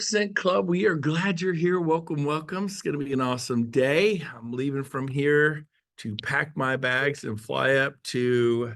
Percent Club, we are glad you're here. Welcome, welcome. It's going to be an awesome day. I'm leaving from here to pack my bags and fly up to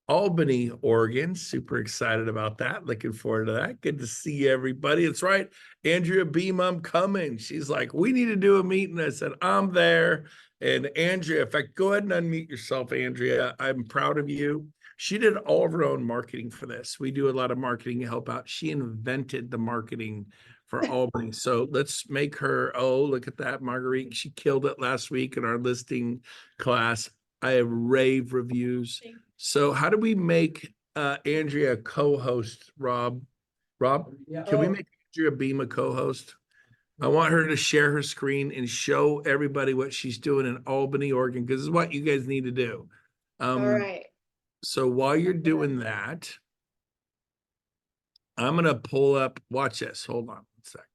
Albany, Oregon. Super excited about that. Looking forward to that. Good to see everybody. It's right. Andrea Beam, I'm coming. She's like, we need to do a meeting. I said, I'm there. And Andrea, in fact, go ahead and unmute yourself, Andrea. I'm proud of you. She did all of her own marketing for this. We do a lot of marketing to help out. She invented the marketing for Albany. So let's make her, oh, look at that, Marguerite. She killed it last week in our listing class. I have rave reviews. So how do we make Andrea a co-host, Rob? Rob, can we make Andrea Beam a co-host? I want her to share her screen and show everybody what she's doing in Albany, Oregon, because this is what you guys need to do. All right. So while you're doing that, I'm going to pull up, watch this. Hold on one sec.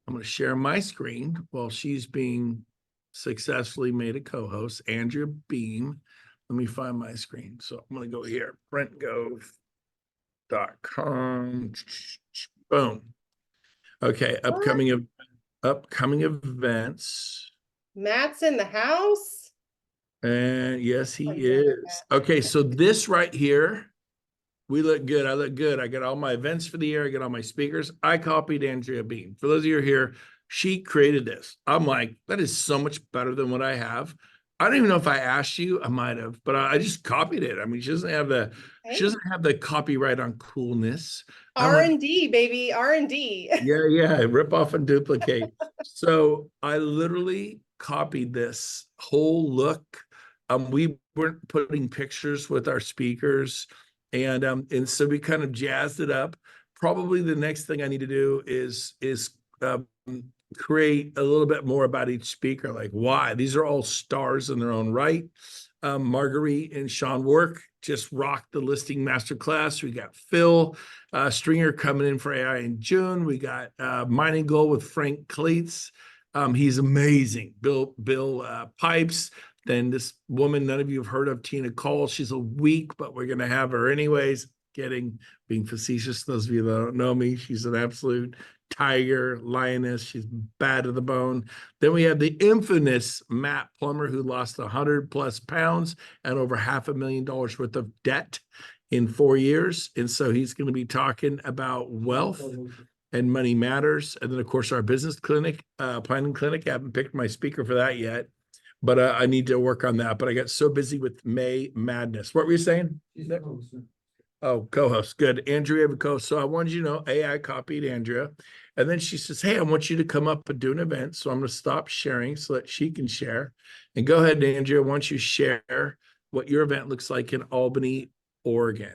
I'm going to share my screen while she's being successfully made a co-host, Andrea Beam. Let me find my screen. So I'm going to go here, brentgove.com. Boom. Okay, upcoming events. Matt's in the house. And yes, he is. Okay, so this right here, we look good. I look good. I got all my events for the year. I got all my speakers. I copied Andrea Beam. For those of you who are here, she created this. I'm like, that is so much better than what I have. I don't even know if I asked you. I might have, but I just copied it. I mean, she doesn't have the copyright on coolness. R&D, baby, R&D. Yeah, rip off and duplicate. So I literally copied this whole look. We weren't putting pictures with our speakers, and so we kind of jazzed it up. Probably the next thing I need to do is create a little bit more about each speaker, like why. These are all stars in their own right. Marguerite and Sean Work just rocked the listing masterclass. We got Phil Stringer coming in for AI in June. We got Mining Goal with Frank Cleats. He's amazing. Bill Pipes. Then this woman none of you have heard of, Tina Cole. She's a week, but we're going to have her anyways. Being facetious. Those of you that don't know me, she's an absolute tiger, lioness. She's bad to the bone. Then we have the infamous Matt Plummer, who lost 100+ pounds and over $500,000 worth of debt in 4 years. And so he's going to be talking about wealth and money matters. And then, of course, our business clinic, planning clinic. I haven't picked my speaker for that yet, but I need to work on that. But I got so busy with May Madness. What were you saying? Oh, co-host. Good. Andrea, have a co-host. So I wanted you to know, AI copied Andrea. And then she says, hey, I want you to come up and do an event. So I'm going to stop sharing so that she can share. And go ahead, Andrea. Why don't you share what your event looks like in Albany, Oregon?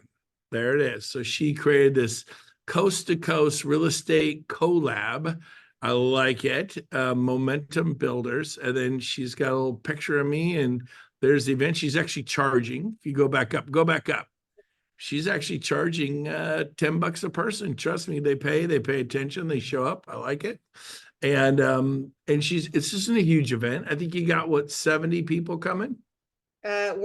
There it is. So she created this coast-to-coast real estate collab. I like it. Momentum builders. And then she's got a little picture of me. And there's the event. She's actually charging. If you go back up. She's actually charging $10 a person. Trust me, they pay attention, they show up. I like it. And it's just a huge event. I think you got what, 70 people coming? I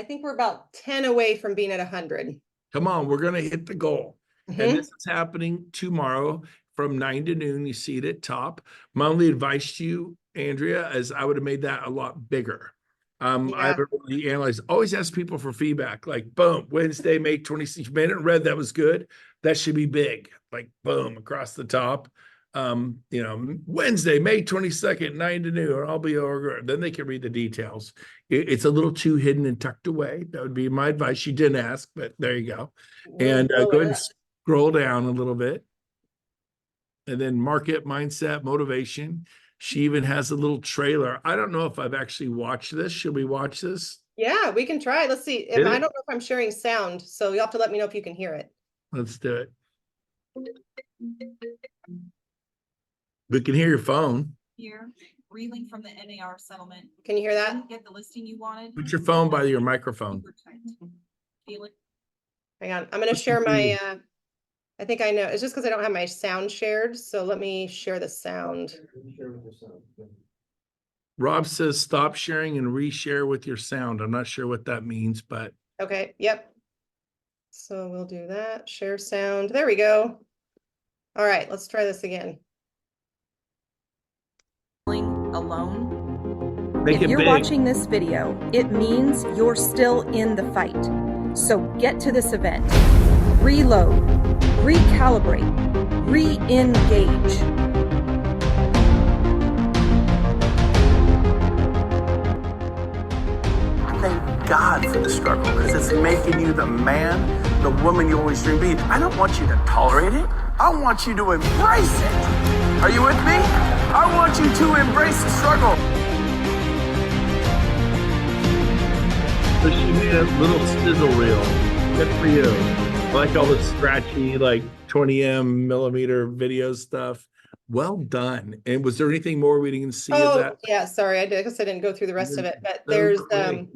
think we're about 10 away from being at 100. Come on, we're gonna hit the goal. And this is happening tomorrow from 9 to noon. You see it at top. My only advice to you, Andrea, is I would have made that a lot bigger. I haven't really analyzed. Always ask people for feedback. Like, boom, Wednesday, May 26th. You made it in red. That was good. That should be big. Like, boom, across the top. Wednesday, May 22nd, 9 to noon. I'll be over. Then they can read the details. It's a little too hidden and tucked away. That would be my advice. You didn't ask, but there you go. And go ahead and scroll down a little bit. And then market, mindset, motivation. She even has a little trailer. I don't know if I've actually watched this. Should we watch this? Yeah, we can try. Let's see. I don't know if I'm sharing sound, so you'll have to let me know if you can hear it. Let's do it. We can hear your phone. Here, reeling from the NAR settlement. Can you hear that? Didn't get the listing you wanted. Put your phone by your microphone. Feel it. Hang on. I'm going to share my, I think I know. It's just because I don't have my sound shared. So let me share the sound. Rob says stop sharing and reshare with your sound. I'm not sure what that means, but. Okay. Yep. So we'll do that. Share sound. There we go. All right, let's try this again. Alone. Make If it you're big. watching this video, it means you're still in the fight. So get to this event. Reload, recalibrate, re-engage. Thank God for the struggle because it's making you the man, the woman you always dreamed to be. I don't want you to tolerate it. I want you to embrace it. Are you with me? I want you to embrace the struggle. So she made a little sizzle reel. Good for you. I like all the scratchy, like 20 millimeter video stuff. Well done. And was there anything more we didn't see of Oh, that? yeah, sorry, I guess I didn't go through the rest of it, but So there's, great.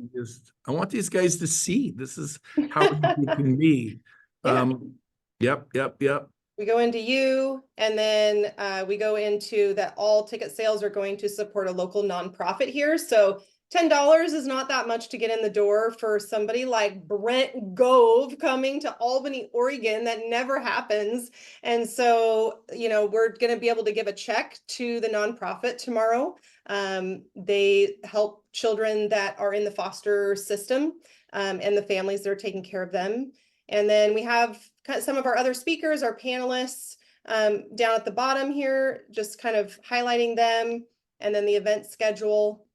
I want these guys to see this is how you can be. Yeah. Yep. we go into you, and then we go into that all ticket sales are going to support a local nonprofit here. So $10 is not that much to get in the door for somebody like Brent Gove coming to Albany, Oregon. That never happens. And so, we're going to be able to give a check to the nonprofit tomorrow. They help children that are in the foster system, and the families that are taking care of them. And then we have some of our other speakers, our panelists, down at the bottom here, just kind of highlighting them, and then the event schedule.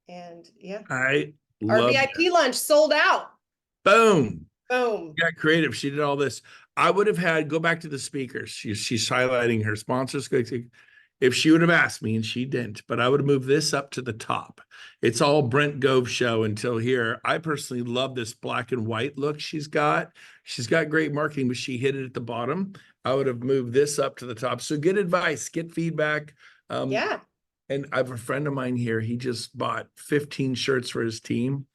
And yeah, I our love VIP lunch sold out. Boom. Boom. Got creative. She did all this. I would have had go back to the speakers. She's highlighting her sponsors. If she would have asked me, and she didn't, but I would have moved this up to the top. It's all Brent Gove show until here. I personally love this black and white look she's got. She's got great marketing, but she hit it at the bottom. I would have moved this up to the top. So get advice, get feedback. Yeah. And I have a friend of mine here. He just bought 15 shirts for his team.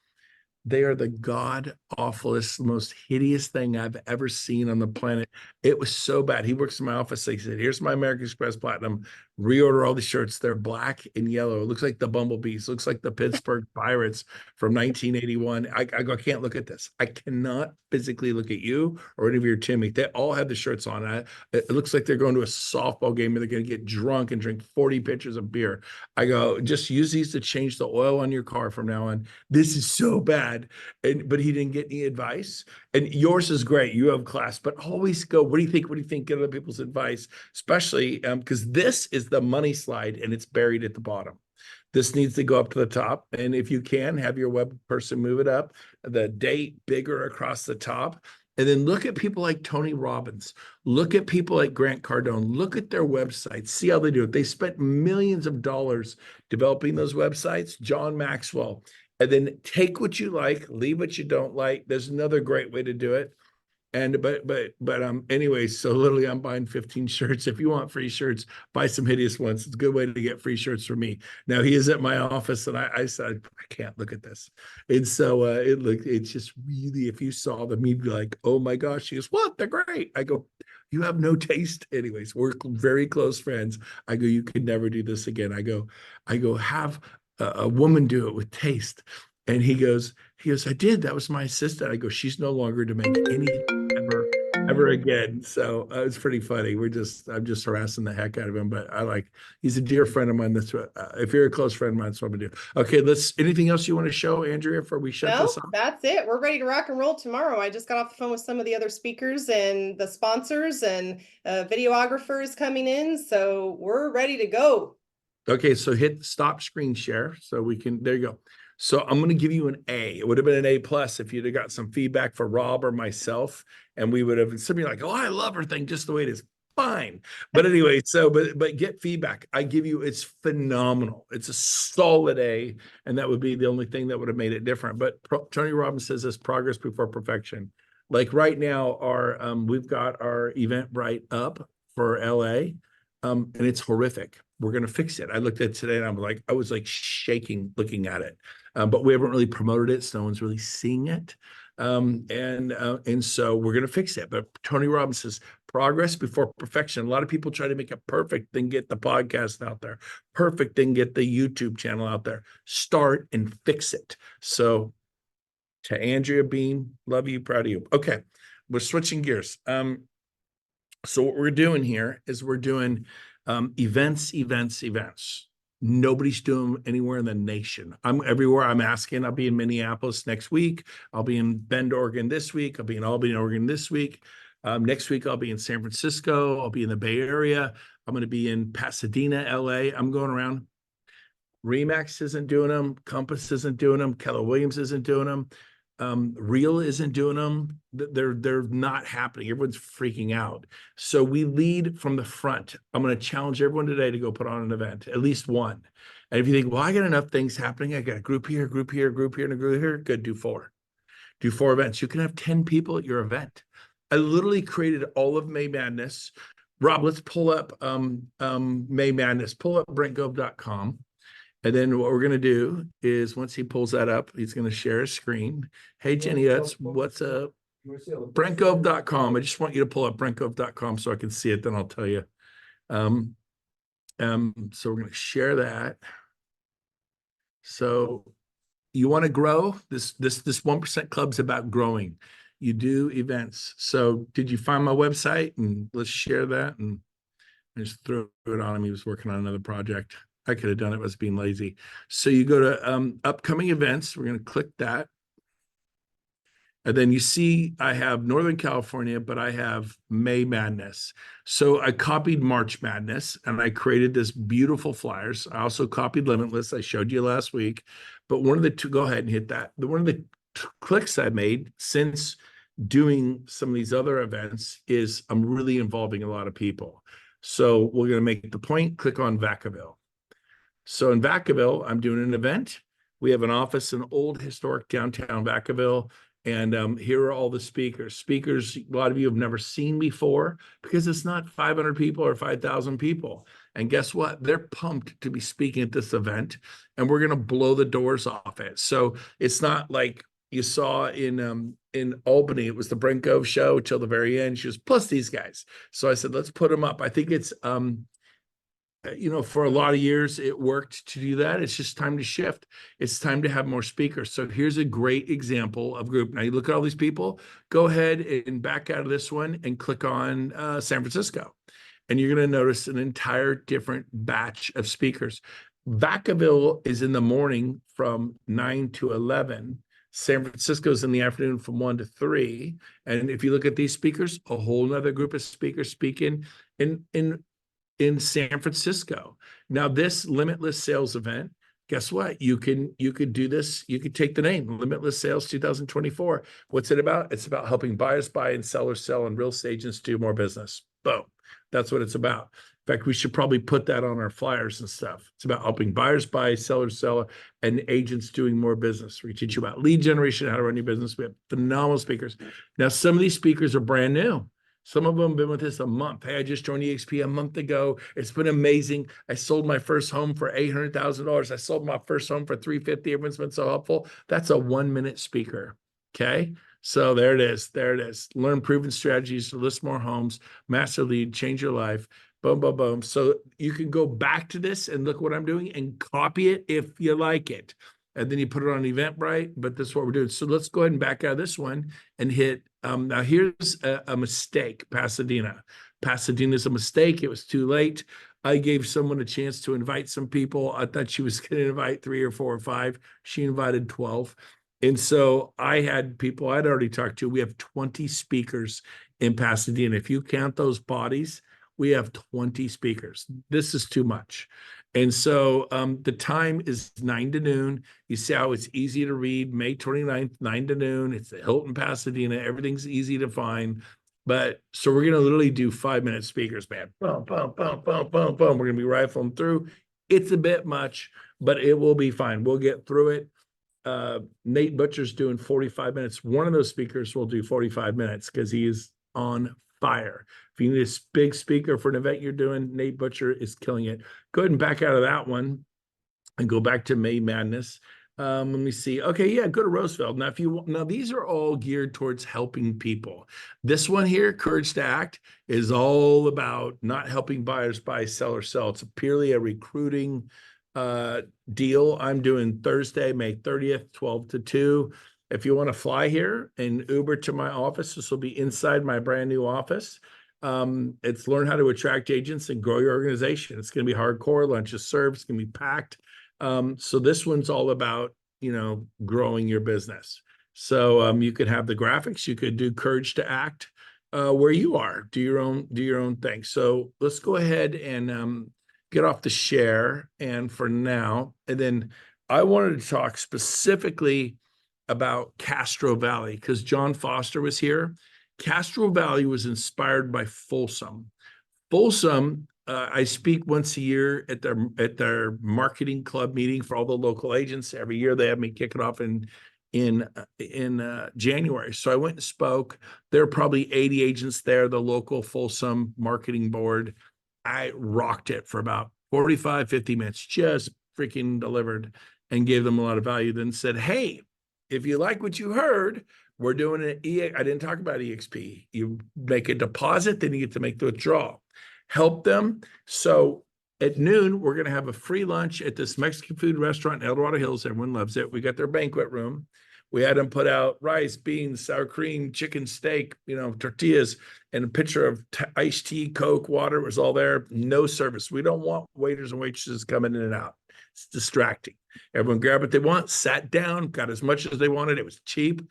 They are the god awfulest, most hideous thing I've ever seen on the planet. It was so bad. He works in my office. He said, "Here's my American Express Platinum. Reorder all these shirts. They're black and yellow. It looks like the Bumblebees. Looks like the Pittsburgh Pirates from 1981." I go, "I can't look at this. I cannot physically look at you or any of your teammates. They all have the shirts on. It looks like they're going to a softball game and they're going to get drunk and drink 40 pitchers of beer." I go, "Just use these to change the oil on your car from now on. This is so bad." But he didn't get any advice. And yours is great. You have class, but always go, "What do you think? What do you think?" Get other people's advice, especially because this is the money slide and it's buried at the bottom. This needs to go up to the top. And if you can, have your web person move it up, the date bigger across the top. And then look at people like Tony Robbins. Look at people like Grant Cardone. Look at their websites. See how they do it. They spent millions of dollars developing those websites. John Maxwell. And then take what you like, leave what you don't like. There's another great way to do it. And but anyway, so literally I'm buying 15 shirts. If you want free shirts, buy some hideous ones. It's a good way to get free shirts from me. Now he is at my office, and I said, "I can't look at this." And so it's just really, if you saw them, you'd be like, "Oh my gosh." He goes, "What? They're great." I go, "You have no taste." Anyways, we're very close friends. I go, "You could never do this again." I go, "Have a woman do it with taste." And he goes, "I did. That was my assistant." I go, "She's no longer to make anything ever again." So it's pretty funny. I'm just harassing the heck out of him, but he's a dear friend of mine. That's what, if you're a close friend of mine, that's what I'm gonna do. Okay, anything else you want to show, Andrea, before we shut No, this off? that's it. We're ready to rock and roll tomorrow. I just got off the phone with some of the other speakers and the sponsors and videographers coming in. So we're ready to go. Okay, so hit stop screen share so we can, there you go. So I'm going to give you an A. It would have been an A plus if you'd have got some feedback for Rob or myself, and we would have somebody like, "Oh, I love her thing just the way it is." Fine. But anyway, but get feedback. I give you, it's phenomenal. It's a solid A, and that would be the only thing that would have made it different. But Tony Robbins says this: progress before perfection. Like right now, we've got our Eventbrite up for LA. And it's horrific. We're going to fix it. I looked at it today and I was like shaking looking at it. But we haven't really promoted it, so no one's really seeing it. And so we're going to fix it. But Tony Robbins says progress before perfection. A lot of people try to make it perfect, then get the podcast out there. Perfect, then get the YouTube channel out there. Start and fix it. So to Andrea Bean, love you, proud of you. Okay, we're switching gears. So what we're doing here is we're doing events. Nobody's doing them anywhere in the nation. I'm everywhere. I'm asking. I'll be in Minneapolis next week. I'll be in Bend, Oregon this week. I'll be in Albany, Oregon this week. Next week, I'll be in San Francisco. I'll be in the Bay Area. I'm going to be in Pasadena, LA. I'm going around. Remax isn't doing them. Compass isn't doing them. Keller Williams isn't doing them. Real isn't doing them. They're not happening. Everyone's freaking out. So we lead from the front. I'm going to challenge everyone today to go put on an event, at least one. And if you think, well, I got enough things happening. I got a group here, group here, group here, and a group here. Good, do 4. Do 4 events. You can have 10 people at your event. I literally created all of May Madness. Rob, let's pull up May Madness. Pull up BrentGove.com. And then what we're going to do is once he pulls that up, he's going to share his screen. Hey, Jenny, that's what's up. BrentGove.com. I just want you to pull up BrentGove.com so I can see it. Then I'll tell you. So we're going to share that. So you want to grow? This 1% club's about growing. You do events. So did you find my website? And let's share that. And I just threw it on him. He was working on another project. I could have done it, I was being lazy. So you go to upcoming events. We're going to click that. And then you see I have Northern California, but I have May Madness. So I copied March Madness and I created this beautiful flyers. I also copied Limitless. I showed you last week. But one of the two, go ahead and hit that. One of the clicks I made since doing some of these other events is I'm really involving a lot of people. So we're going to make the point, click on Vacaville. So in Vacaville, I'm doing an event. We have an office in old historic downtown Vacaville. And here are all the speakers. Speakers, a lot of you have never seen before because it's not 500 people or 5,000 people. And guess what? They're pumped to be speaking at this event. And we're going to blow the doors off it. So it's not like you saw in Albany. It was the Brent Gove show till the very end. She was plus these guys. So I said, let's put them up. I think it's for a lot of years, it worked to do that. It's just time to shift. It's time to have more speakers. So here's a great example of group. Now you look at all these people, go ahead and back out of this one and click on San Francisco. And you're going to notice an entire different batch of speakers. Vacaville is in the morning from 9 to 11. San Francisco's in the afternoon from 1 to 3. And if you look at these speakers, a whole nother group of speakers speaking in San Francisco. Now, this Limitless Sales event, guess what? You could do this. You could take the name Limitless Sales 2024. What's it about? It's about helping buyers buy and sellers sell and real estate agents do more business. Boom. That's what it's about. In fact, we should probably put that on our flyers and stuff. It's about helping buyers buy, sellers sell, and agents doing more business. We teach you about lead generation, how to run your business. We have phenomenal speakers. Now, some of these speakers are brand new. Some of them have been with us a month. Hey, I just joined EXP a month ago. It's been amazing. I sold my first home for $800,000. I sold my first home for $350,000. Everyone's been so helpful. That's a 1-minute speaker. Okay. So there it is. There it is. Learn proven strategies to list more homes, master lead, change your life. Boom, boom, boom. So you can go back to this and look what I'm doing and copy it if you like it. And then you put it on Eventbrite, but that's what we're doing. So let's go ahead and back out of this one and hit, now here's a mistake, Pasadena. Pasadena's a mistake. It was too late. I gave someone a chance to invite some people. I thought she was going to invite 3 or 4 or 5. She invited 12. And so I had people I'd already talked to. We have 20 speakers in Pasadena. If you count those bodies, we have 20 speakers. This is too much. And so the time is 9 to noon. You see how it's easy to read, May 29th, 9 to noon. It's the Hilton Pasadena. Everything's easy to find. But so we're going to literally do 5-minute speakers, man. Boom, boom, boom, boom, boom, boom. We're going to be rifling through. It's a bit much, but it will be fine. We'll get through it. Nate Butcher's doing 45 minutes. One of those speakers will do 45 minutes because he is on fire. If you need a big speaker for an event you're doing, Nate Butcher is killing it. Go ahead and back out of that one and go back to May Madness. Let me see. Okay, yeah, go to Roosevelt. Now, now these are all geared towards helping people. This one here, Courage to Act, is all about not helping buyers buy, sellers sell. It's purely a recruiting deal. I'm doing Thursday, May 30th, 12 to 2. If you want to fly here and Uber to my office, this will be inside my brand new office. It's learn how to attract agents and grow your organization. It's going to be hardcore, lunch is served, it's going to be packed. So this one's all about, growing your business. So you could have the graphics, you could do Courage to Act where you are, do your own thing. So let's go ahead and get off the share. And for now, and then I wanted to talk specifically about Castro Valley because John Foster was here. Castro Valley was inspired by Folsom. Folsom, I speak once a year at their marketing club meeting for all the local agents. Every year they have me kick it off in January. So I went and spoke. There are probably 80 agents there, the local Folsom marketing board. I rocked it for about 45, 50 minutes, just freaking delivered and gave them a lot of value. Then said, hey, if you like what you heard, we're doing an I didn't talk about EXP. You make a deposit, then you get to make the withdrawal. Help them. So at noon, we're going to have a free lunch at this Mexican food restaurant in El Dorado Hills. Everyone loves it. We got their banquet room. We had them put out rice, beans, sour cream, chicken, steak, tortillas, and a pitcher of iced tea, Coke, water. It was all there. No service. We don't want waiters and waitresses coming in and out. It's distracting. Everyone grabbed what they want, sat down, got as much as they wanted. It was cheap.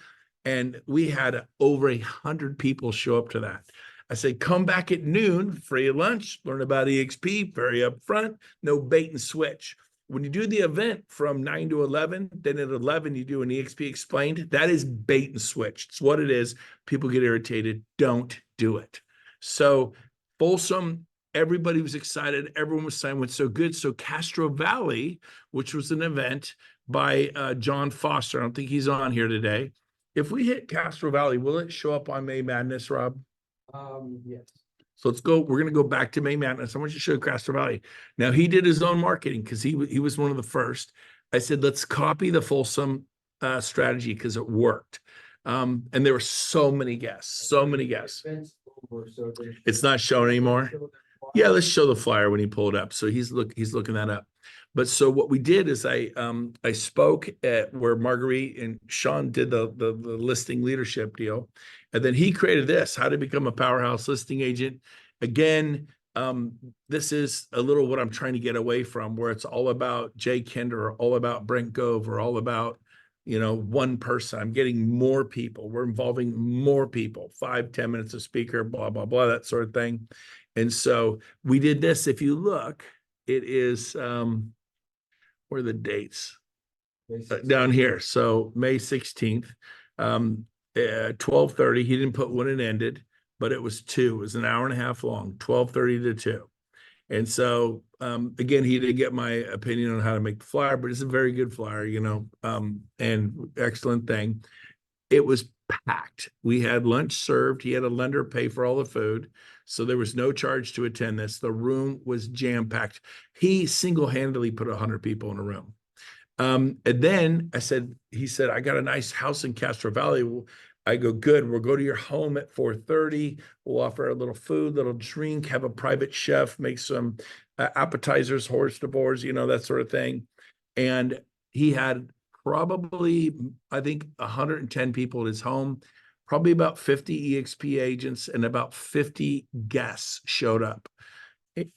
And we had over 100 people show up to that. I said, come back at noon, free lunch, learn about EXP, very upfront, no bait and switch. When you do the event from 9 to 11, then at 11, you do an EXP explained. That is bait and switch. It's what it is. People get irritated. Don't do it. So Folsom, everybody was excited. Everyone was saying what's so good. So Castro Valley, which was an event by John Foster. I don't think he's on here today. If we hit Castro Valley, will it show up on May Madness, Rob? Yes. So let's go. We're going to go back to May Madness. I want you to show Castro Valley. Now, he did his own marketing because he was one of the first. I said, let's copy the Folsom strategy because it worked. And there were so many guests, It's not showing anymore. Yeah, let's show the flyer when he pulled up. So he's looking that up. But so what we did is I spoke at where Marguerite and Sean did the listing leadership deal. And then he created this, how to become a powerhouse listing agent. Again, this is a little what I'm trying to get away from, where it's all about Jay Kinder or all about Brent Gove or all about, one person. I'm getting more people. We're involving more people, 5-10 minutes of speaker, blah, blah, blah, that sort of thing. And so we did this. If you look, it is, where are the dates? Down here. So May 16th, 12:30. He didn't put when it ended, but it was 2. It was an hour and a half long, 12:30 to 2. And so, again, he didn't get my opinion on how to make the flyer, but it's a very good flyer, and excellent thing. It was packed. We had lunch served. He had a lender pay for all the food. So there was no charge to attend this. The room was jam-packed. He single-handedly put 100 people in a room. And then he said, I got a nice house in Castro Valley. I go, good. We'll go to your home at 4:30. We'll offer a little food, little drink, have a private chef, make some appetizers, hors d'oeuvres, that sort of thing. And he had probably, I think, 110 people at his home. Probably about 50 EXP agents and about 50 guests showed up.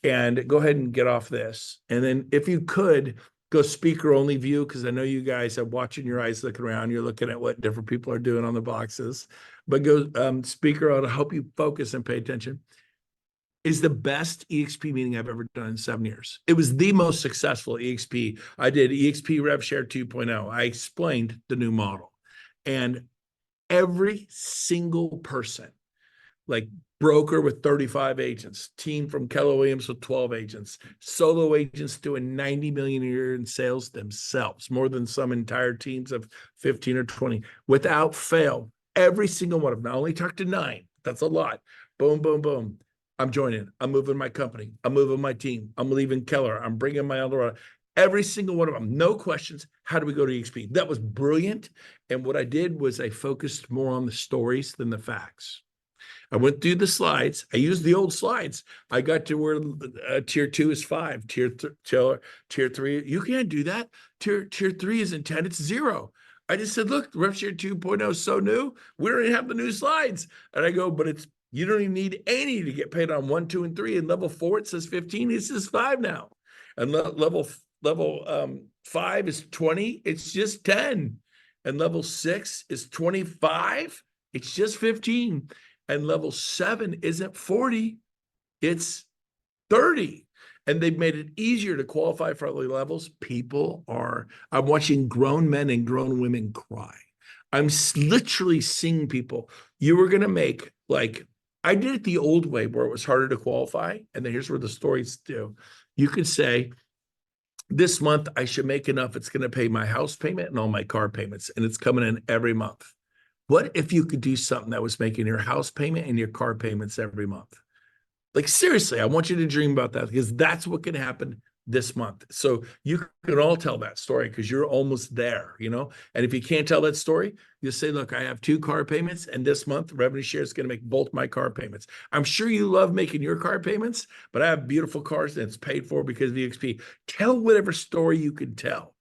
And go ahead and get off this. And then if you could, go speaker only view, because I know you guys are watching your eyes looking around. You're looking at what different people are doing on the boxes. But go speaker to help you focus and pay attention. Is the best EXP meeting I've ever done in 7 years. It was the most successful EXP. I did EXP RevShare 2.0. I explained the new model. And every single person, like broker with 35 agents, team from Keller Williams with 12 agents, solo agents doing 90 million a year in sales themselves, more than some entire teams of 15 or 20, without fail. Every single one of them. I only talked to 9. That's a lot. Boom, boom, boom. I'm joining. I'm moving my company. I'm moving my team. I'm leaving Keller. I'm bringing my other. Every single one of them. No questions. How do we go to EXP? That was brilliant. And what I did was I focused more on the stories than the facts. I went through the slides. I used the old slides. I got to where tier 2 is 5, tier 3. You can't do that. Tier 3 isn't 10. It's 0. I just said, look, RevShare 2.0 is so new. We don't even have the new slides. And I go, but it's You don't even need any to get paid on 1, 2, and 3. And level 4, it says 15. It says 5 now. And level 5 is 20. It's just 10. And level 6 is 25. It's just 15. And level 7 isn't 40. It's 30. And they've made it easier to qualify for other levels. I'm watching grown men and grown women cry. I'm literally seeing people. You were going to make, like, I did it the old way where it was harder to qualify. And then here's where the stories do. You could say, this month I should make enough. It's going to pay my house payment and all my car payments. And it's coming in every month. What if you could do something that was making your house payment and your car payments every month? Like, seriously, I want you to dream about that, because that's what can happen this month. So you can all tell that story because you're almost there, you know? And if you can't tell that story, you say, look, I have 2 car payments, and this month revenue share is going to make both my car payments. I'm sure you love making your car payments, but I have beautiful cars and it's paid for because of EXP. Tell whatever story you can tell,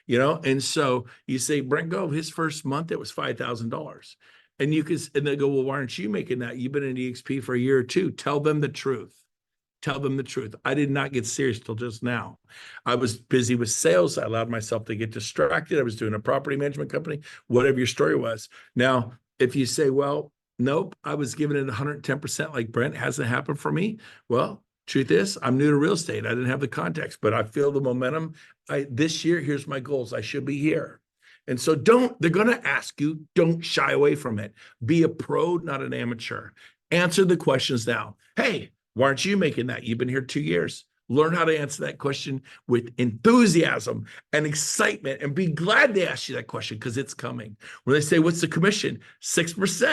you know? And so you say, Brent Gove, his first month, it was $5,000. And they go, well, why aren't you making that? You've been in EXP for a year or 2. Tell them the truth. Tell them the truth. I did not get serious till just now. I was busy with sales. I allowed myself to get distracted. I was doing a property management company, whatever your story was. Now, if you say, well, nope, I was giving it 110% like Brent, hasn't happened for me. Well, truth is, I'm new to real estate. I didn't have the context, but I feel the momentum. This year, here's my goals. I should be here. And so they're going to ask you, don't shy away from it. Be a pro, not an amateur. Answer the questions now. Hey, why aren't you making that? You've been here 2 years. Learn how to answer that question with enthusiasm and excitement, and be glad they asked you that question, because it's coming. When they say, what's the commission? 6%.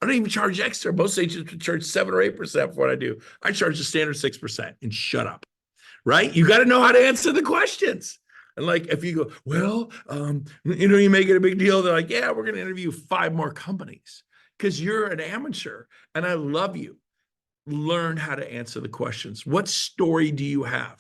I don't even charge extra. Most agents would charge 7 or 8% for what I do. I charge the standard 6%, and shut up, right? You got to know how to answer the questions. And like, if you go, well, you make it a big deal. They're like, yeah, we're going to interview 5 more companies because you're an amateur and I love you. Learn how to answer the questions. What story do you have?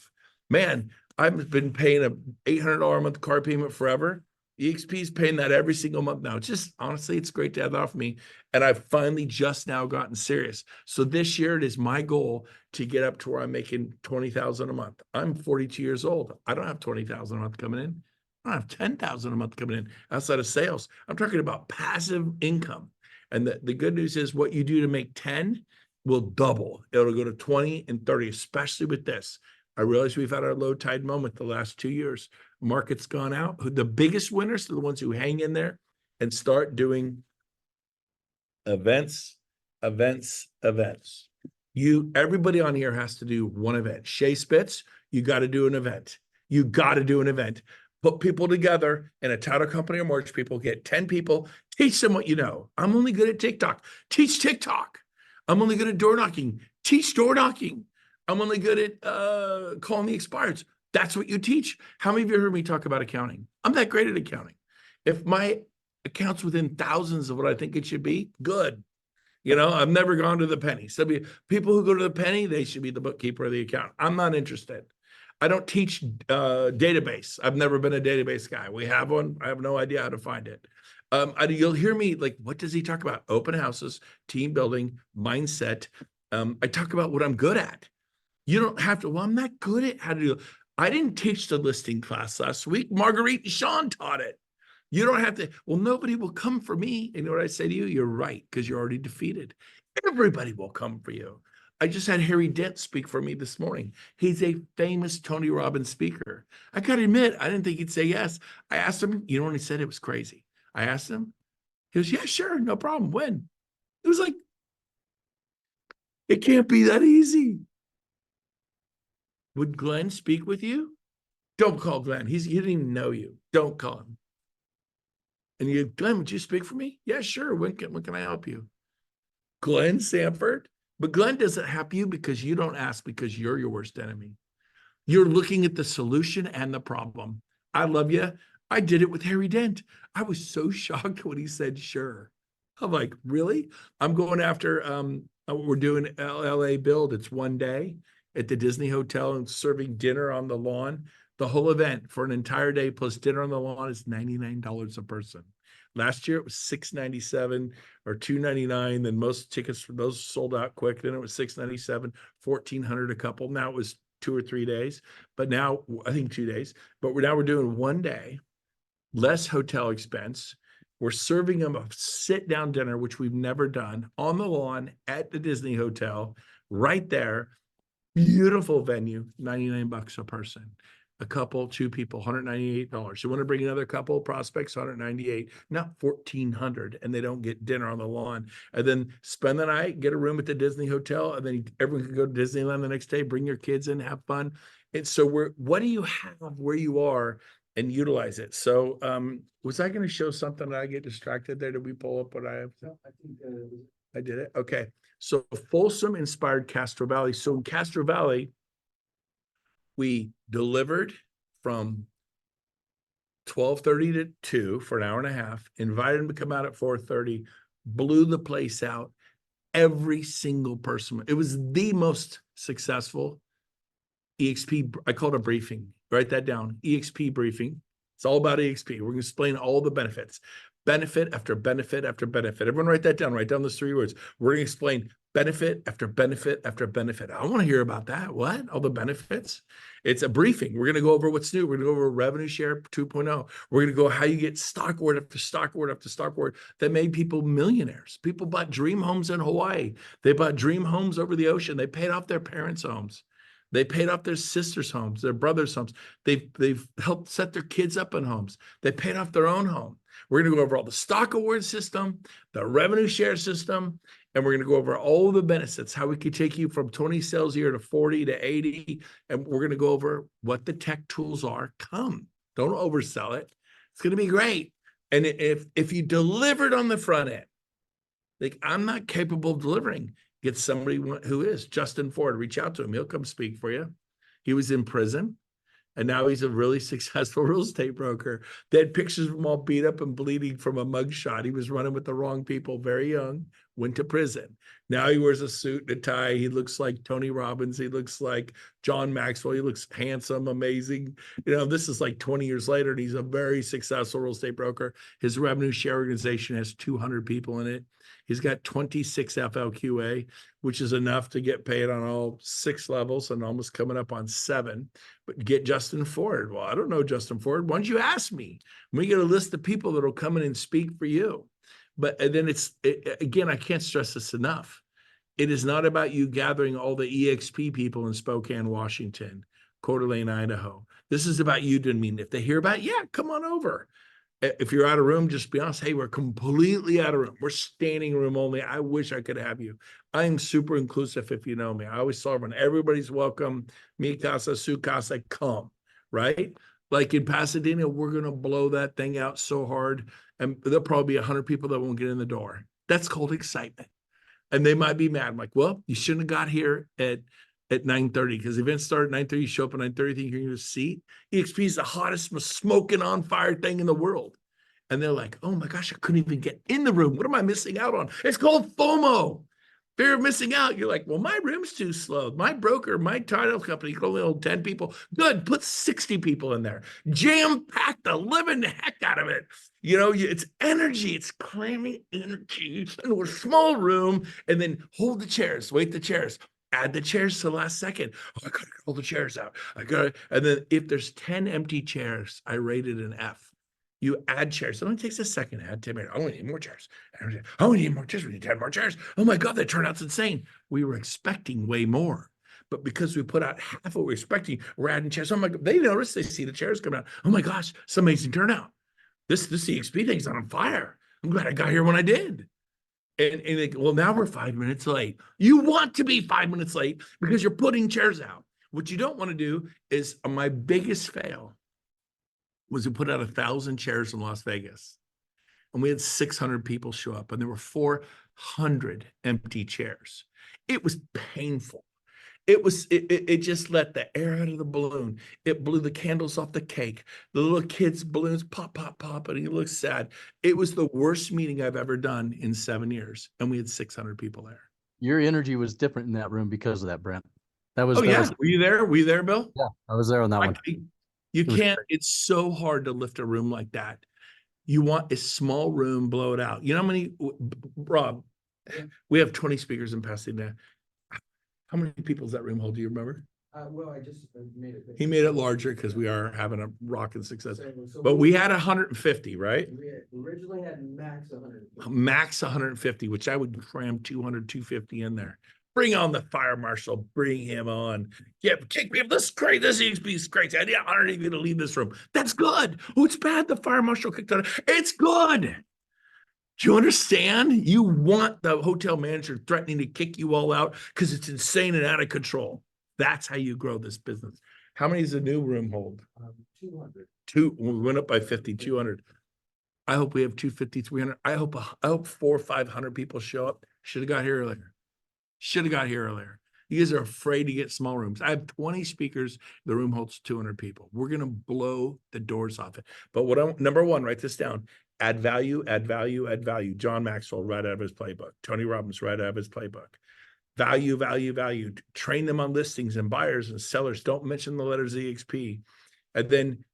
Man, I've been paying a $800 a month car payment forever. EXP is paying that every single month now. It's just, honestly, it's great to have that off me. And I've finally just now gotten serious. So this year, it is my goal to get up to where I'm making $20,000 a month. I'm 42 years old. I don't have $20,000 a month coming in. I don't have $10,000 a month coming in outside of sales. I'm talking about passive income. And the good news is, what you do to make 10 will double. It'll go to 20 and 30, especially with this. I realize we've had our low tide moment the last 2 years. Market's gone out. The biggest winners are the ones who hang in there and start doing events. Everybody on here has to do one event. Shay Spitz, you got to do an event. You got to do an event. Put people together in a title company or mortgage people, get 10 people, teach them what you know. I'm only good at TikTok. Teach TikTok. I'm only good at door knocking. Teach door knocking. I'm only good at calling the expireds. That's what you teach. How many of you heard me talk about accounting? I'm that great at accounting. If my account's within thousands of what I think it should be, good. You know, I've never gone to the penny. So people who go to the penny, they should be the bookkeeper or the accountant. I'm not interested. I don't teach database. I've never been a database guy. We have one. I have no idea how to find it. You'll hear me like, what does he talk about? Open houses, team building, mindset. I talk about what I'm good at. You don't have to, well, I'm not good at how to do it. I didn't teach the listing class last week. Marguerite and Sean taught it. You don't have to, well, nobody will come for me. And you know what I say to you? You're right, because you're already defeated. Everybody will come for you. I just had Harry Dent speak for me this morning. He's a famous Tony Robbins speaker. I got to admit, I didn't think he'd say yes. I asked him, you know when he said? It was crazy. I asked him, he goes, yeah, sure, no problem. When? It was like, it can't be that easy. Would Glenn speak with you? Don't call Glenn. He didn't even know you. Don't call him. And you, Glenn, would you speak for me? Yeah, sure. When can I help you? Glenn Sanford. But Glenn doesn't help you because you don't ask, because you're your worst enemy. You're looking at the solution and the problem. I love you. I did it with Harry Dent. I was so shocked when he said, sure. I'm like, really? I'm going after, we're doing LA Build. It's one day at the Disney Hotel and serving dinner on the lawn. The whole event for an entire day plus dinner on the lawn is $99 a person. last year it was $697 or $299. Then most tickets for those sold out quick. Then it was $697, $1,400 a couple. Now it was 2 or 3 days, but now I think 2 days. But we're doing 1 day, less hotel expense. We're serving them a sit-down dinner, which we've never done, on the lawn at the Disney Hotel, right there. Beautiful venue, $99 a person. A couple, 2 people, $198. You want to bring another couple prospects, $198, not $1,400, and they don't get dinner on the lawn. And then spend the night, get a room at the Disney Hotel, and then everyone can go to Disneyland the next day, bring your kids in, have fun. And so what do you have where you are and utilize it? So was I going to show something that I get distracted there? Did we pull up what I have? No, I think I did it. Okay. So Folsom inspired Castro Valley. So in Castro Valley, we delivered from 12:30 to 2 for an hour and a half, invited them to come out at 4:30, blew the place out. Every single person. It was the most successful EXP. I call it a briefing. Write that down. EXP briefing. It's all about EXP. We're going to explain all the benefits. Benefit after benefit after benefit. Everyone write that down. Write down those 3 words. We're going to explain benefit after benefit after benefit. I want to hear about that. What? All the benefits? It's a briefing. We're going to go over what's new. We're going to go over revenue share 2.0. We're going to go how you get stock award after stock award after stock award that made people millionaires. People bought dream homes in Hawaii. They bought dream homes over the ocean. They paid off their parents' homes. They paid off their sisters' homes, their brothers' homes. They've helped set their kids up in homes. They paid off their own home. We're going to go over all the stock award system, the revenue share system, and we're going to go over all the benefits, how we could take you from 20 sales a year to 40 to 80. And we're going to go over what the tech tools are. Come, don't oversell it. It's going to be great. And if you delivered on the front end, like I'm not capable of delivering, get somebody who is. Justin Ford, reach out to him. He'll come speak for you. He was in prison, and now he's a really successful real estate broker. They had pictures of him all beat up and bleeding from a mugshot. He was running with the wrong people, very young, went to prison. Now he wears a suit and a tie. He looks like Tony Robbins. He looks like John Maxwell. He looks handsome, amazing. You know, this is like 20 years later, and he's a very successful real estate broker. His revenue share organization has 200 people in it. He's got 26 FLQA, which is enough to get paid on all 6 levels and almost coming up on 7. But get Justin Ford. Well, I don't know Justin Ford. Why don't you ask me? We get a list of people that will come in and speak for you. But and then again, I can't stress this enough. It is not about you gathering all the EXP people in Spokane, Washington, Coeur d'Alene, Idaho. This is about you doing. I mean, if they hear about it, yeah, come on over. If you're out of room, just be honest. Hey, we're completely out of room. We're standing room only. I wish I could have you. I'm super inclusive if you know me. I always tell everyone, everybody's welcome. Mi casa, su casa, come, right? Like in Pasadena, we're going to blow that thing out so hard. And there'll probably be 100 people that won't get in the door. That's called excitement. And they might be mad. I'm like, well, you shouldn't have got here at 9:30 because the event started at 9:30. You show up at 9:30, think you're in your seat. EXP is the hottest, most smoking on fire thing in the world. And they're like, oh my gosh, I couldn't even get in the room. What am I missing out on? It's called FOMO. Fear of missing out. You're like, well, my room's too slow. My broker, my title company can only hold 10 people. Good, put 60 people in there. Jam-packed the living heck out of it. You know, it's energy. It's claiming energy into a small room and then hold the chairs, wait the chairs. Add the chairs to the last second. Oh, I gotta get all the chairs out. And then if there's 10 empty chairs, I rate it an F. You add chairs. It only takes a second to add 10 minutes. Oh, we need more chairs. Oh, we need more chairs. We need 10 more chairs. Oh my God, that turnout's insane. We were expecting way more. But because we put out half what we're expecting, we're adding chairs. Oh my God, they notice, they see the chairs coming out. Oh my gosh, it's an amazing turnout. This EXP thing's on fire. I'm glad I got here when I did. And like, well, now we're 5 minutes late. You want to be 5 minutes late because you're putting chairs out. What you don't want to do is my biggest fail was we put out 1,000 chairs in Las Vegas. And we had 600 people show up and there were 400 empty chairs. It was painful. It just let the air out of the balloon. It blew the candles off the cake. The little kids' balloons pop, pop, pop, and he looked sad. It was the worst meeting I've ever done in 7 years. And we had 600 people there. Your energy was different in that room because of that, Brent. That was, were you there? Were you there, Bill? Yeah, I was there on that one. You can't, it's so hard to lift a room like that. You want a small room, blow it out. You know how many, Rob, we have 20 speakers in Pasadena. How many people does that room hold? Do you remember? Well, I just made it. He made it larger because we are having a rocking success. So But we had 150, right? originally had max 100. Max 150, which I would cram 200, 250 in there. Bring on the fire marshal, bring him on. Yeah, kick me up. This is great. This EXP is great. I need 100 of you to leave this room. That's good. Oh, it's bad. The fire marshal kicked out. It's good. Do you understand? You want the hotel manager threatening to kick you all out because it's insane and out of control. That's how you grow this business. How many does the new room hold? 200. We went up by 50, 200. I hope we have 250, 300. I hope 400 or 500 people show up. Should have got here earlier. Should have got here earlier. You guys are afraid to get small rooms. I have 20 speakers. The room holds 200 people. We're going to blow the doors off it. But number one, write this down. Add value, add value, add value. John Maxwell, right out of his playbook. Tony Robbins, right out of his playbook. Value, value, value. Train them on listings and buyers and sellers. Don't mention the letters EXP. And then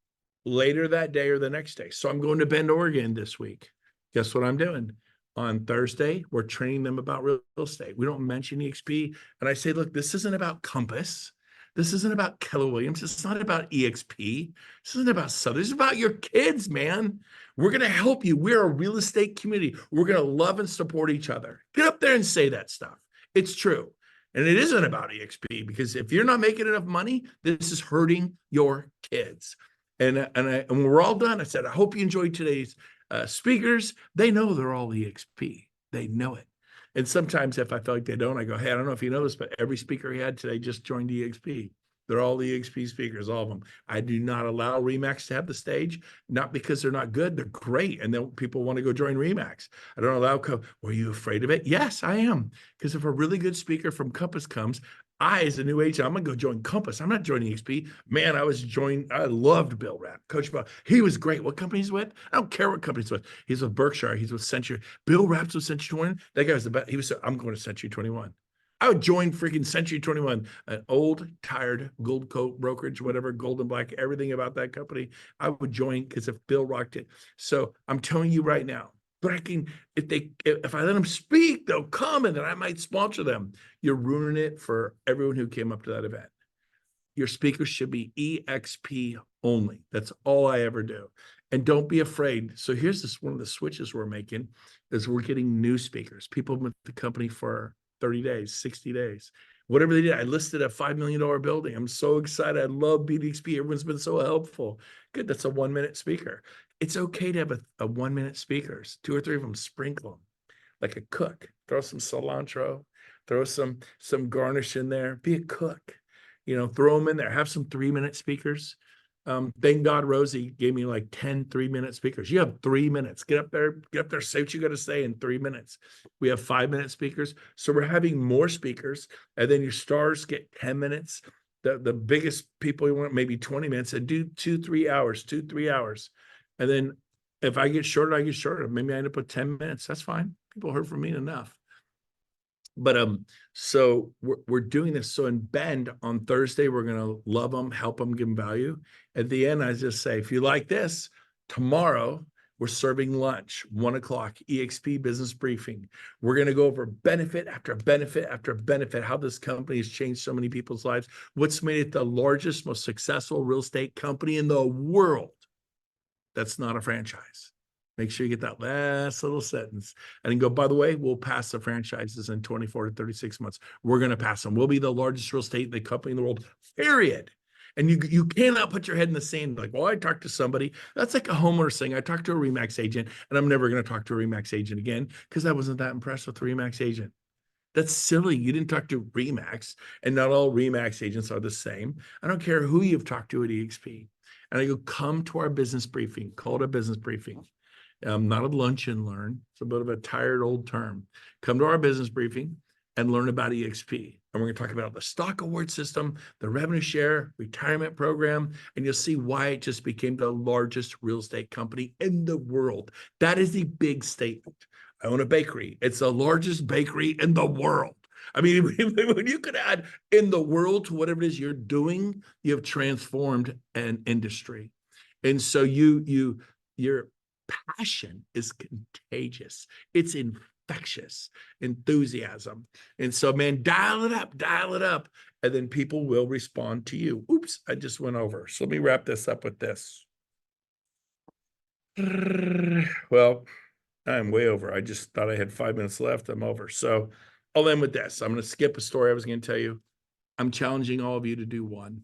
later that day or the next day. So I'm going to Bend, Oregon this week. Guess what I'm doing? On Thursday, we're training them about real estate. We don't mention EXP. And I say, look, this isn't about Compass. This isn't about Keller Williams. It's not about EXP. This isn't about Southern. This is about your kids, man. We're going to help you. We're a real estate community. We're going to love and support each other. Get up there and say that stuff. It's true. And it isn't about EXP, because if you're not making enough money, this is hurting your kids. And when we're all done, I said, I hope you enjoyed today's speakers. They know they're all EXP. They know it. And sometimes if I feel like they don't, I go, hey, I don't know if you know this, but every speaker he had today just joined EXP. They're all EXP speakers, all of them. I do not allow RE/MAX to have the stage, not because they're not good. They're great. And then people want to go join RE/MAX. I don't allow, were you afraid of it? Yes, I am. Because if a really good speaker from Compass comes, as a new agent, I'm going to go join Compass. I'm not joining EXP. Man, I loved Bill Rapp. Coach Bill, he was great. What company he's with? I don't care what company he's with. He's with Berkshire. He's with Century. Bill Rapp's with Century 21. That guy was the best. I'm going to Century 21. I would join freaking Century 21, an old, tired Gold Coat brokerage, whatever, gold and black, everything about that company. I would join because if Bill rocked it. So I'm telling you right now, if I let them speak, they'll come and then I might sponsor them. You're ruining it for everyone who came up to that event. Your speakers should be EXP only. That's all I ever do. And don't be afraid. So here's one of the switches we're making is we're getting new speakers, people with the company for 30 days, 60 days, whatever they did. I listed a $5 million building. I'm so excited. I love BDXP. Everyone's been so helpful. Good. That's a 1-minute speaker. It's okay to have a 1-minute speakers, 2 or 3 of them, sprinkle them like a cook. Throw some cilantro, throw some garnish in there. Be a cook, throw them in there. Have some 3-minute speakers. Thank God Rosie gave me like 10 3-minute speakers. You have 3 minutes. Get up there, say what you got to say in 3 minutes. We have 5-minute speakers. So we're having more speakers, and then your stars get 10 minutes. The biggest people you want maybe 20 minutes, and do 2-3 hours. And then if I get shorter, I get shorter. Maybe I end up with 10 minutes. That's fine. People heard from me enough. But so we're doing this. So in Bend on Thursday, we're going to love them, help them, give them value. At the end, I just say, if you like this, tomorrow we're serving lunch, 1 o'clock, EXP business briefing. We're going to go over benefit after benefit after benefit, how this company has changed so many people's lives, what's made it the largest, most successful real estate company in the world. That's not a franchise. Make sure you get that last little sentence and then go, by the way, we'll pass the franchises in 24 to 36 months. We're going to pass them. We'll be the largest real estate company in the world, period. And you cannot put your head in the sand like, well, I talked to somebody. That's like a homeowner thing. I talked to a RE/MAX agent, and I'm never going to talk to a RE/MAX agent again because I wasn't that impressed with the RE/MAX agent. That's silly. You didn't talk to RE/MAX, and not all RE/MAX agents are the same. I don't care who you've talked to at EXP. And I go, come to our business briefing, call it a business briefing. Not a lunch and learn. It's a bit of a tired old term. Come to our business briefing and learn about EXP. And we're going to talk about the stock award system, the revenue share, retirement program, and you'll see why it just became the largest real estate company in the world. That is the big statement. I own a bakery. It's the largest bakery in the world. I mean, when you could add in the world to whatever it is you're doing, you have transformed an industry. And so you're passion is contagious. It's infectious enthusiasm. And so, man, dial it up, and then people will respond to you. Oops, I just went over. So let me wrap this up with this. Well, I'm way over. I just thought I had 5 minutes left. I'm over. So I'll end with this. I'm going to skip a story I was going to tell you. I'm challenging all of you to do one.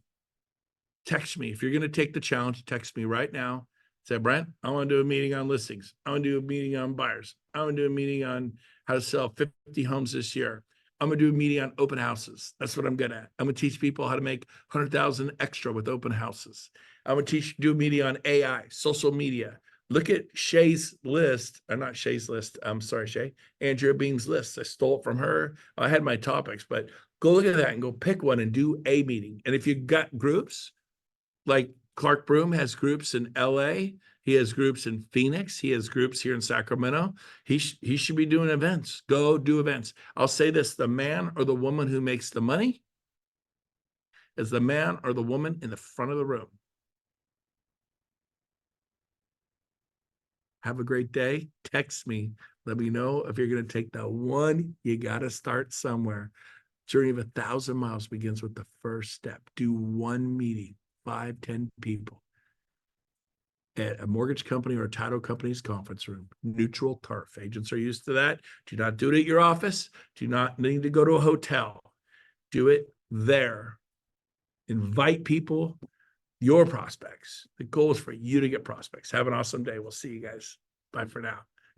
Text me. If you're going to take the challenge, text me right now. Say, Brent, I want to do a meeting on listings. I want to do a meeting on buyers. I want to do a meeting on how to sell 50 homes this year. I'm going to do a meeting on open houses. That's what I'm good at. I'm going to teach people how to make 100,000 extra with open houses. I'm going to do a meeting on AI, social media. Look at Shay's list, or not Shay's list. I'm sorry, Shay. Andrea Beam's list. I stole it from her. I had my topics, but go look at that and go pick one and do a meeting. And if you've got groups, like Clark Broom has groups in LA, he has groups in Phoenix, he has groups here in Sacramento. He should be doing events. Go do events. I'll say this: the man or the woman who makes the money is the man or the woman in the front of the room. Have a great day. Text me. Let me know if you're going to take the one. You got to start somewhere. Journey of 1,000 miles begins with the first step. Do one meeting, 5, 10 people at a mortgage company or a title company's conference room. Neutral turf. Agents are used to that. Do not do it at your office. Do not need to go to a hotel. Do it there. Invite people, your prospects. The goal is for you to get prospects. Have an awesome day. We'll see you guys. Bye for now.